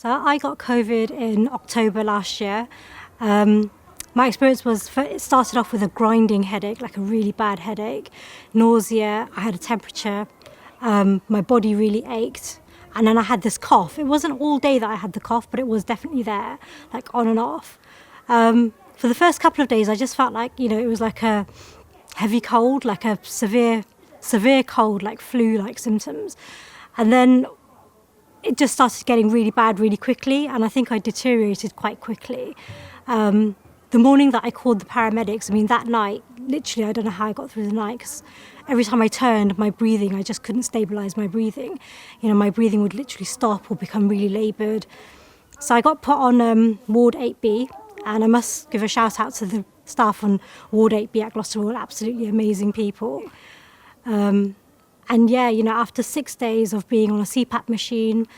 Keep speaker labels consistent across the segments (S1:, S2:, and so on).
S1: So I got COVID in October last year. My experience was, it started off with a grinding headache, like a really bad headache, nausea, I had a temperature, my body really ached, and then I had this cough. It wasn't all day that I had the cough, but it was definitely there, like on and off. For the first couple of days, I just felt like, it was like a heavy cold, like a severe cold, like flu-like symptoms. And then it just started getting really bad really quickly, and I think I deteriorated quite quickly. The morning that I called the paramedics, that night, literally, I don't know how I got through the night, because every time I turned, my breathing, I just couldn't stabilise my breathing. My breathing would literally stop or become really laboured. So I got put on Ward 8B, and I must give a shout out to the staff on Ward 8B at Gloucester Royal, absolutely amazing people. And yeah, after 6 days of being on a CPAP machine,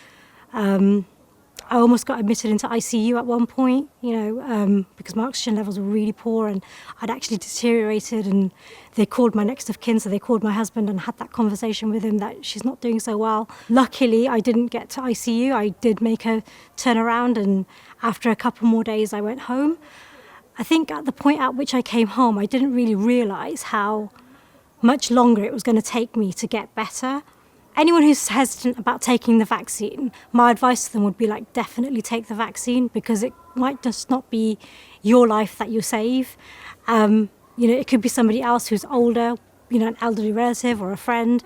S1: I almost got admitted into ICU at one point, because my oxygen levels were really poor and I'd actually deteriorated, and they called my next of kin, so they called my husband and had that conversation with him that she's not doing so well. Luckily, I didn't get to ICU. I did make a turnaround, and after a couple more days, I went home. I think at the point at which I came home, I didn't really realise how much longer it was going to take me to get better. Anyone who's hesitant about taking the vaccine, my advice to them would be definitely take the vaccine, because it might just not be your life that you save. It could be somebody else who's older, an elderly relative or a friend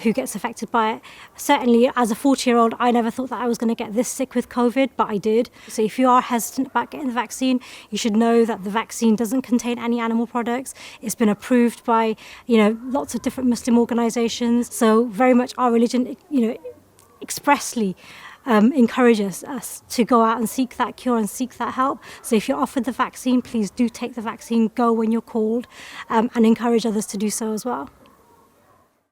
S1: who gets affected by it. Certainly, as a 40-year-old, I never thought that I was going to get this sick with COVID, but I did. So if you are hesitant about getting the vaccine, you should know that the vaccine doesn't contain any animal products. It's been approved by, lots of different Muslim organisations. So very much our religion, expressly encourages us to go out and seek that cure and seek that help. So if you're offered the vaccine, please do take the vaccine, go when you're called, and encourage others to do so as well.